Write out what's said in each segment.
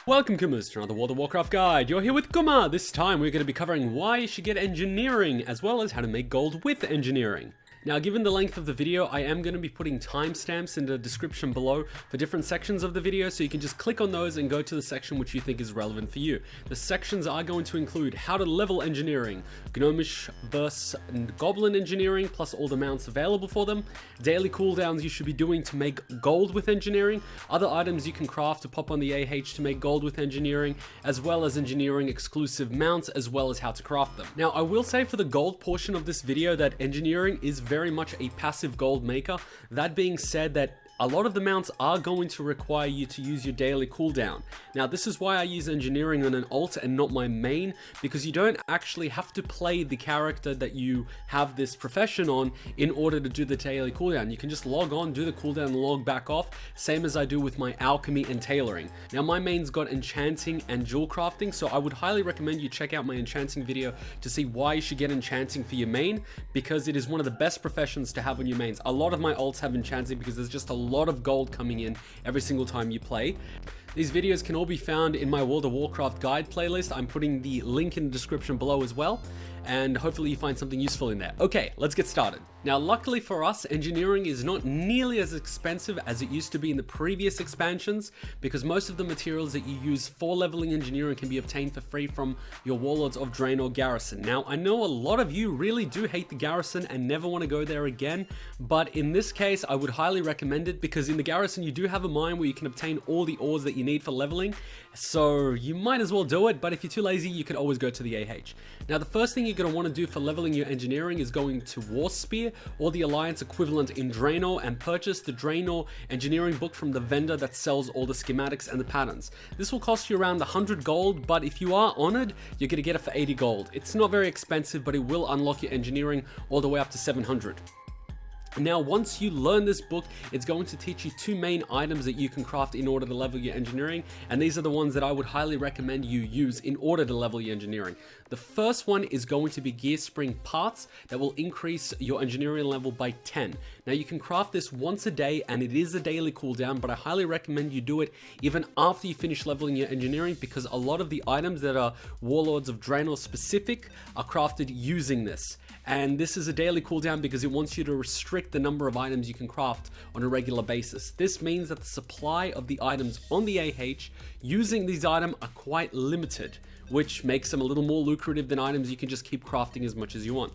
Welcome Kumas to another World of Warcraft guide. You're here with Kuma. This time we're going to be covering why you should get engineering, as well as how to make gold with engineering. Now, given the length of the video, I am going to be putting timestamps in the description below for different sections of the video, so you can just click on those and go to the section which you think is relevant for you. The sections are going to include how to level engineering, Gnomish versus Goblin engineering, plus all the mounts available for them, daily cooldowns you should be doing to make gold with engineering, other items you can craft to pop on the AH to make gold with engineering, as well as engineering exclusive mounts, as well as how to craft them. Now, I will say for the gold portion of this video that engineering is very much a passive gold maker. That being said, that a lot of the mounts are going to require you to use your daily cooldown. Now, this is why I use engineering on an alt and not my main, because you don't actually have to play the character that you have this profession on in order to do the daily cooldown. You can just log on, do the cooldown, and log back off, same as I do with my alchemy and tailoring. Now, my main's got enchanting and jewel crafting, so I would highly recommend you check out my enchanting video to see why you should get enchanting for your main, because it is one of the best professions to have on your mains. A lot of my alts have enchanting because there's just a lot of gold coming in every single time you play. These videos can all be found in my World of Warcraft guide playlist. I'm putting the link in the description below as well, and hopefully you find something useful in there. Okay, let's get started. Now, luckily for us, engineering is not nearly as expensive as it used to be in the previous expansions, because most of the materials that you use for leveling engineering can be obtained for free from your Warlords of Draenor garrison. Now, I know a lot of you really do hate the garrison and never want to go there again, but in this case, I would highly recommend it, because in the garrison, you do have a mine where you can obtain all the ores that you need for leveling, so you might as well do it, but if you're too lazy, you can always go to the AH. Now, the first thing you're going to want to do for leveling your engineering is going to War Spear, or the Alliance equivalent in Draenor, and purchase the Draenor engineering book from the vendor that sells all the schematics and the patterns. This will cost you around 100 gold, but if you are honored, you're going to get it for 80 gold. It's not very expensive, but it will unlock your engineering all the way up to 700. Now, once you learn this book, it's going to teach you two main items that you can craft in order to level your engineering, and these are the ones that I would highly recommend you use in order to level your engineering. The first one is going to be Gearspring Parts that will increase your engineering level by 10. Now, you can craft this once a day, and it is a daily cooldown, but I highly recommend you do it even after you finish leveling your engineering, because a lot of the items that are Warlords of Draenor specific are crafted using this. And this is a daily cooldown because it wants you to restrict the number of items you can craft on a regular basis. This means that the supply of the items on the AH using these items are quite limited, which makes them a little more lucrative than items you can just keep crafting as much as you want.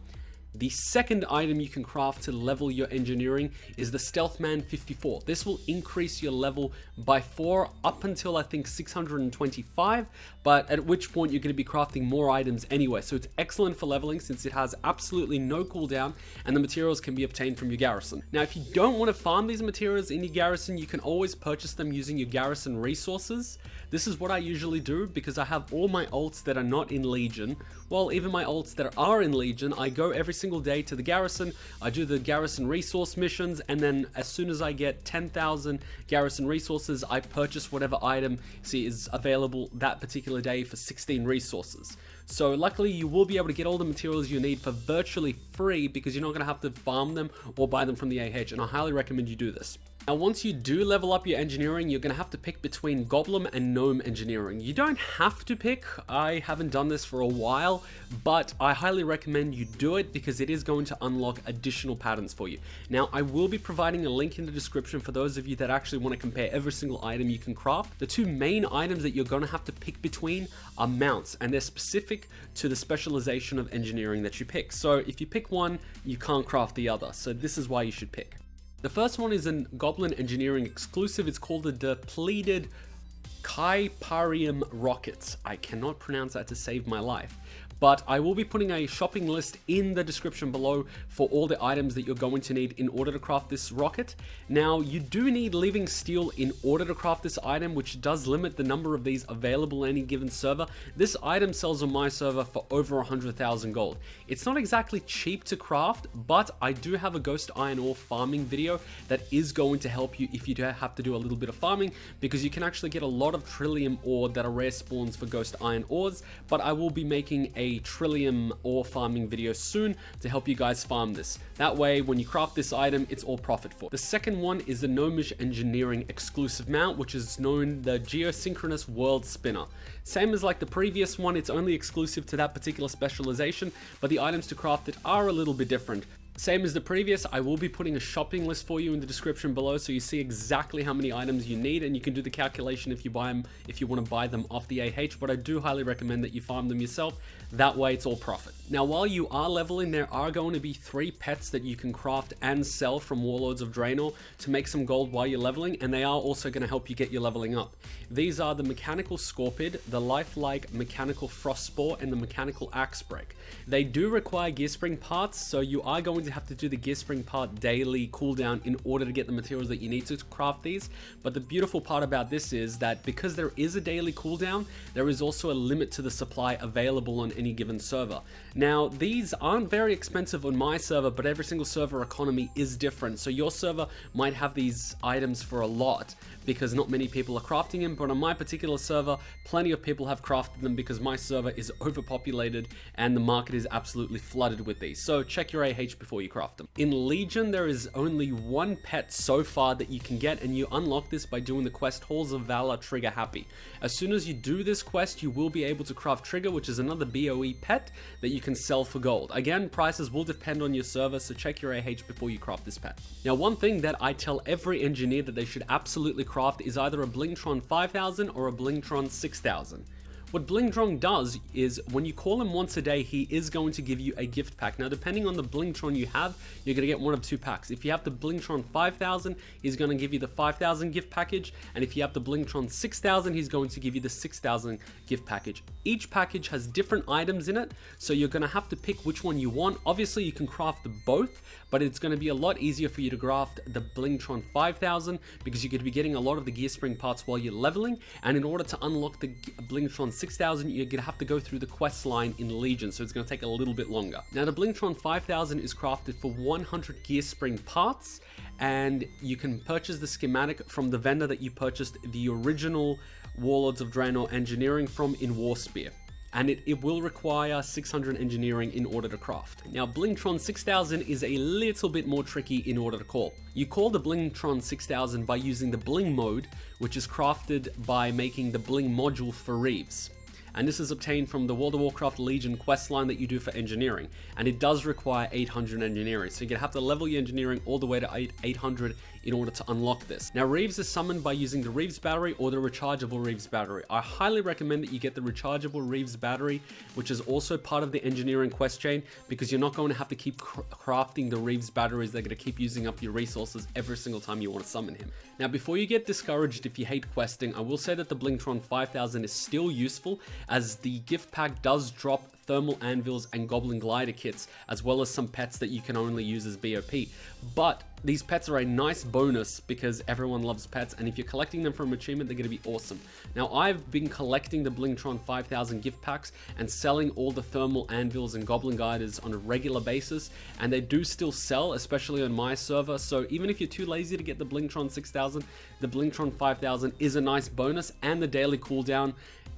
The second item you can craft to level your engineering is the Stealthman 54. This will increase your level by 4 up until I think 625, but at which point you're going to be crafting more items anyway. So it's excellent for leveling since it has absolutely no cooldown and the materials can be obtained from your garrison. Now, if you don't want to farm these materials in your garrison, you can always purchase them using your garrison resources. This is what I usually do because I have all my alts that are not in Legion. Well, even my alts that are in Legion, I go every single day to the garrison, I do the garrison resource missions, and then as soon as I get 10,000 garrison resources, I purchase whatever item is available that particular day for 16 resources. So luckily you will be able to get all the materials you need for virtually free because you're not going to have to farm them or buy them from the AH, and I highly recommend you do this. Now, once you do level up your engineering, you're going to have to pick between Goblin and Gnome engineering. You don't have to pick. I haven't done this for a while, but I highly recommend you do it because it is going to unlock additional patterns for you. Now, I will be providing a link in the description for those of you that actually want to compare every single item you can craft. The two main items that you're going to have to pick between are mounts, and they're specific to the specialization of engineering that you pick. So if you pick one, you can't craft the other. So this is why you should pick. The first one is a Goblin engineering exclusive. It's called the Depleted-Kyparium Rocket. I cannot pronounce that to save my life. But I will be putting a shopping list in the description below for all the items that you're going to need in order to craft this rocket. Now, you do need living steel in order to craft this item, which does limit the number of these available on any given server. This item sells on my server for over 100,000 gold. It's not exactly cheap to craft, but I do have a ghost iron ore farming video that is going to help you if you do have to do a little bit of farming, because you can actually get a lot of trillium ore that are rare spawns for ghost iron ores. But I will be making a a Trillium ore farming video soon to help you guys farm this. That way, when you craft this item, it's all profit for. The second one is the Gnomish Engineering exclusive mount, which is known the Geosynchronus World Spinner. Same as like the previous one, it's only exclusive to that particular specialization, but the items to craft it are a little bit different. Same as the previous, I will be putting a shopping list for you in the description below so you see exactly how many items you need, and you can do the calculation if you buy them, if you want to buy them off the AH, but I do highly recommend that you farm them yourself. That way it's all profit. Now while you are leveling, there are going to be 3 pets that you can craft and sell from Warlords of Draenor to make some gold while you're leveling, and they are also going to help you get your leveling up. These are the Mechanical Scorpid, the Lifelike Mechanical Frostboar, and the Mechanical Axebeak. They do require Gearspring Parts, so you are going to have to do the Gearspring Part daily cooldown in order to get the materials that you need to craft these. But the beautiful part about this is that because there is a daily cooldown, there is also a limit to the supply available on any given server. Now, these aren't very expensive on my server, but every single server economy is different. So your server might have these items for a lot because not many people are crafting them, but on my particular server, plenty of people have crafted them because my server is overpopulated and the market is absolutely flooded with these. So check your AH before you craft them. In Legion, there is only 1 pet so far that you can get, and you unlock this by doing the quest Halls of Valor Trigger Happy. As soon as you do this quest, you will be able to craft Trigger, which is another BOE pet that you can sell for gold. Again, prices will depend on your server, so check your AH before you craft this pet. Now, one thing that I tell every engineer that they should absolutely craft is either a Blingtron 5000 or a Blingtron 6000. What Blingtron does is when you call him once a day, he is going to give you a gift pack. Now, depending on the Blingtron you have, you're going to get one of 2 packs. If you have the Blingtron 5000, he's going to give you the 5000 gift package. And if you have the Blingtron 6000, he's going to give you the 6000 gift package. Each package has different items in it, so you're going to have to pick which one you want. Obviously, you can craft both, but it's going to be a lot easier for you to craft the Blingtron 5000 because you're going to be getting a lot of the Gearspring parts while you're leveling. And in order to unlock the Blingtron 6000, you're going to have to go through the quest line in Legion, so it's going to take a little bit longer. Now, the Blingtron 5000 is crafted for 100 Gearspring parts, and you can purchase the schematic from the vendor that you purchased the original Warlords of Draenor engineering from in Warspear. And it will require 600 engineering in order to craft. Now, Blingtron 6000 is a little bit more tricky in order to call. You call the Blingtron 6000 by using the Bling mode, which is crafted by making the Bling module for Reaves. And this is obtained from the World of Warcraft Legion questline that you do for engineering. And it does require 800 engineering, so you're gonna have to level your engineering all the way to 800 in order to unlock this. Now, Reaves is summoned by using the Reaves battery or the rechargeable Reaves battery. I highly recommend that you get the rechargeable Reaves battery, which is also part of the engineering quest chain, because you're not going to have to keep crafting the Reaves batteries. They're going to keep using up your resources every single time you want to summon him. Now, before you get discouraged if you hate questing, I will say that the Blingtron 5000 is still useful, as the gift pack does drop thermal anvils and goblin glider kits, as well as some pets that you can only use as BOP. But these pets are a nice bonus because everyone loves pets, and if you're collecting them from achievement, they're going to be awesome. Now, I've been collecting the Blingtron 5000 gift packs and selling all the thermal anvils and goblin gliders on a regular basis, and they do still sell, especially on my server. So even if you're too lazy to get the Blingtron 6000, the Blingtron 5000 is a nice bonus, and the daily cooldown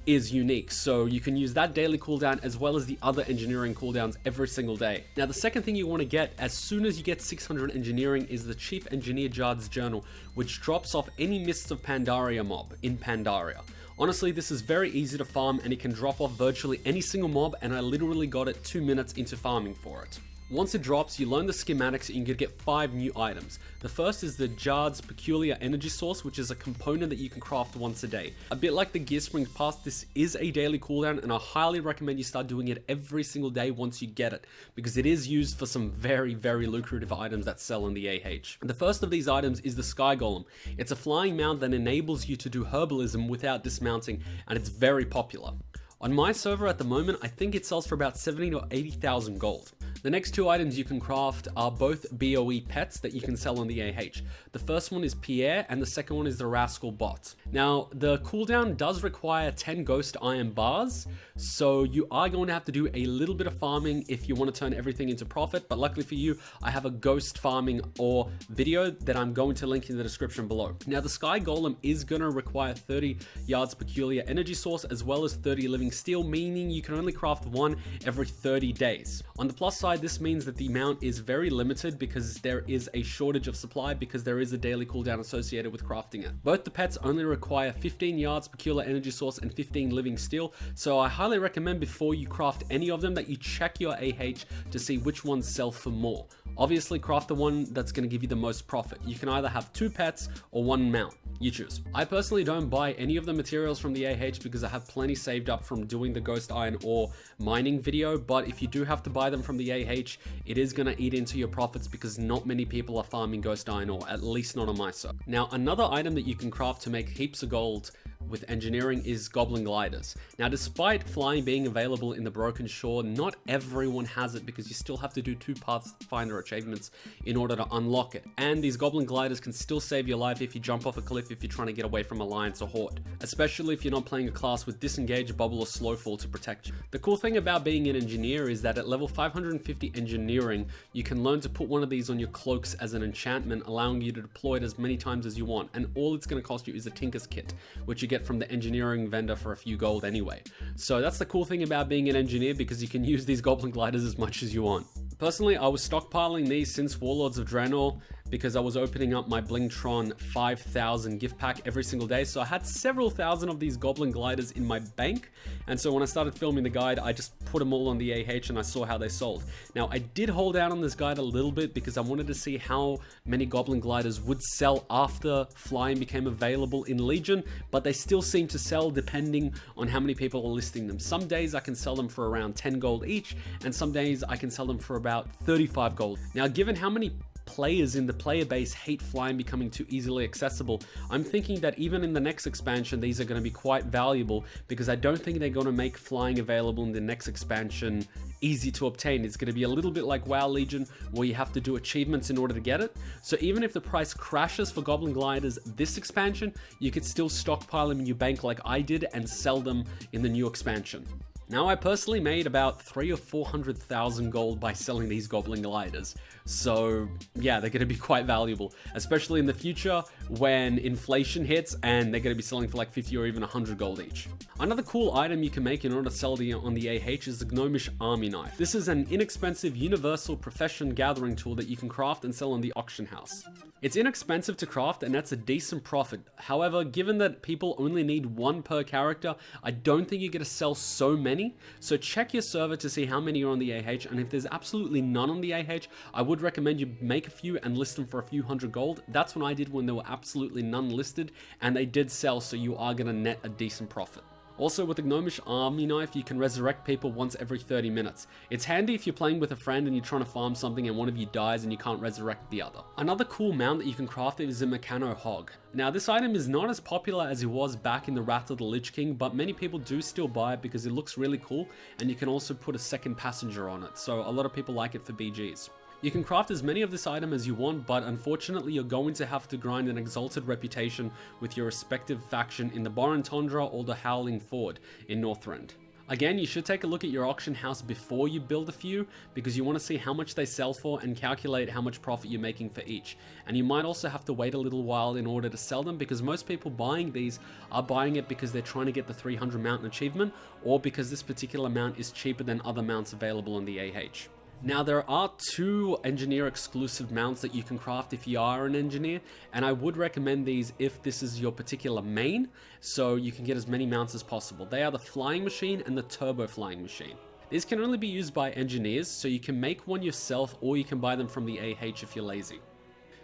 is unique, so you can use that daily cooldown as well as the other engineering cooldowns every single day. Now, the second thing you want to get as soon as you get 600 engineering is the Chief Engineer Jard's Journal, which drops off any Mists of Pandaria mob in Pandaria. Honestly, this is very easy to farm, and it can drop off virtually any single mob, and I literally got it 2 minutes into farming for it. Once it drops, you learn the schematics and you can get 5 new items. The first is the Jard's Peculiar Energy Source, which is a component that you can craft once a day. A bit like the Gearspring Parts, this is a daily cooldown, and I highly recommend you start doing it every single day once you get it, because it is used for some very, very lucrative items that sell in the AH. The first of these items is the Skygolem. It's a flying mount that enables you to do herbalism without dismounting, and it's very popular. On my server at the moment, I think it sells for about 70 or 80,000 gold. The next two items you can craft are both BOE pets that you can sell on the AH. The first one is Pierre and the second one is the Rascal-Bot. Now, the cooldown does require 10 ghost iron bars, so you are going to have to do a little bit of farming if you want to turn everything into profit, but luckily for you, I have a ghost farming ore video that I'm going to link in the description below. Now, the Skygolem is going to require 30 yards peculiar energy source as well as 30 living steel, meaning you can only craft one every 30 days. On the plus side, this means that the amount is very limited because there is a shortage of supply because there is a daily cooldown associated with crafting it. Both the pets only require 15 yards peculiar energy source and 15 living steel, so I highly recommend before you craft any of them that you check your AH to see which ones sell for more. Obviously, craft the one that's going to give you the most profit. You can either have 2 pets or 1 mount. You choose. I personally don't buy any of the materials from the AH because I have plenty saved up from doing the ghost iron ore mining video, but if you do have to buy them from the AH, it is going to eat into your profits because not many people are farming ghost iron ore, at least not on my server. Now, another item that you can craft to make heaps of gold with engineering is Goblin Gliders. Now, despite flying being available in the Broken Shore, not everyone has it because you still have to do 2 Pathfinder achievements in order to unlock it. And these Goblin Gliders can still save your life if you jump off a cliff if you're trying to get away from Alliance or Horde, especially if you're not playing a class with Disengage, Bubble, or Slowfall to protect you. The cool thing about being an engineer is that at level 550 engineering, you can learn to put one of these on your cloaks as an enchantment, allowing you to deploy it as many times as you want, and all it's going to cost you is a Tinker's Kit, which you get from the engineering vendor for a few gold anyway. So that's the cool thing about being an engineer, because you can use these Goblin Gliders as much as you want. Personally, I was stockpiling these since Warlords of Draenor because I was opening up my Blingtron 5000 gift pack every single day, so I had several thousand of these Goblin Gliders in my bank, and so when I started filming the guide, I just put them all on the AH and I saw how they sold. Now, I did hold out on this guide a little bit because I wanted to see how many Goblin Gliders would sell after flying became available in Legion, but they still seem to sell depending on how many people are listing them. Some days I can sell them for around 10 gold each, and some days I can sell them for about 35 gold. Now, given how many players in the player base hate flying becoming too easily accessible, I'm thinking that even in the next expansion, these are going to be quite valuable, because I don't think they're going to make flying available in the next expansion easy to obtain. It's going to be a little bit like WoW Legion, where you have to do achievements in order to get it. So even if the price crashes for Goblin Gliders this expansion, you could still stockpile them in your bank like I did and sell them in the new expansion. Now, I personally made about 300,000 or 400,000 gold by selling these Goblin Gliders. So yeah, they're going to be quite valuable, especially in the future when inflation hits and they're going to be selling for like 50 or even 100 gold each. Another cool item you can make in order to sell on the AH is the Gnomish Army Knife. This is an inexpensive universal profession gathering tool that you can craft and sell on the auction house. It's inexpensive to craft and that's a decent profit. However, given that people only need 1 per character, I don't think you're going to sell so many. So check your server to see how many are on the AH, and if there's absolutely none on the AH, I would recommend you make a few and list them for a few hundred gold. That's what I did when there were absolutely none listed, and they did sell, so you are going to net a decent profit. Also, with the Gnomish Army Knife, you can resurrect people once every 30 minutes. It's handy if you're playing with a friend and you're trying to farm something and one of you dies and you can't resurrect the other. Another cool mount that you can craft is a Mechano-Hog. Now, this item is not as popular as it was back in the Wrath of the Lich King, but many people do still buy it because it looks really cool, and you can also put a second passenger on it, so a lot of people like it for BGs. You can craft as many of this item as you want, but unfortunately you're going to have to grind an exalted reputation with your respective faction in the Boran Tundra or the Howling Ford in Northrend. Again, you should take a look at your auction house before you build a few, because you want to see how much they sell for and calculate how much profit you're making for each. And you might also have to wait a little while in order to sell them, because most people buying these are buying it because they're trying to get the 300 mount achievement, or because this particular mount is cheaper than other mounts available on the AH. Now, there are 2 engineer exclusive mounts that you can craft if you are an engineer, and I would recommend these if this is your particular main, so you can get as many mounts as possible. They are the Flying Machine and the Turbo Flying Machine. These can only be used by engineers, so you can make one yourself or you can buy them from the AH if you're lazy.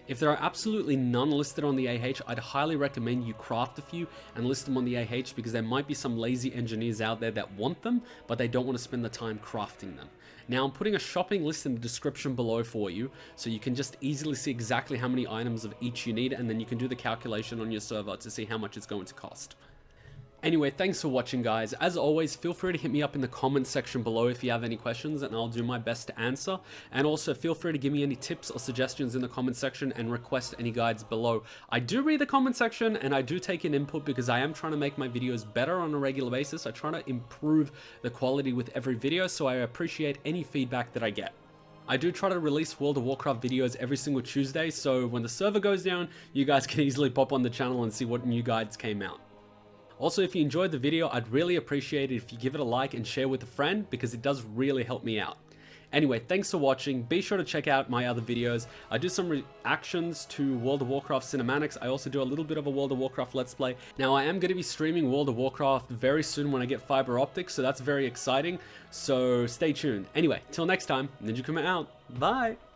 If there are absolutely none listed on the AH, I'd highly recommend you craft a few and list them on the AH, because there might be some lazy engineers out there that want them, but they don't want to spend the time crafting them. Now, I'm putting a shopping list in the description below for you, so you can just easily see exactly how many items of each you need, and then you can do the calculation on your server to see how much it's going to cost. Anyway, thanks for watching, guys. As always, feel free to hit me up in the comments section below if you have any questions, and I'll do my best to answer. And also, feel free to give me any tips or suggestions in the comment section and request any guides below. I do read the comment section, and I do take in input because I am trying to make my videos better on a regular basis. I try to improve the quality with every video, so I appreciate any feedback that I get. I do try to release World of Warcraft videos every single Tuesday, so when the server goes down, you guys can easily pop on the channel and see what new guides came out. Also, if you enjoyed the video, I'd really appreciate it if you give it a like and share with a friend, because it does really help me out. Anyway, thanks for watching. Be sure to check out my other videos. I do some reactions to World of Warcraft cinematics. I also do a little bit of a World of Warcraft Let's Play. Now, I am going to be streaming World of Warcraft very soon when I get fiber optics, so that's very exciting. So stay tuned. Anyway, till next time, Ninja Kuma out. Bye!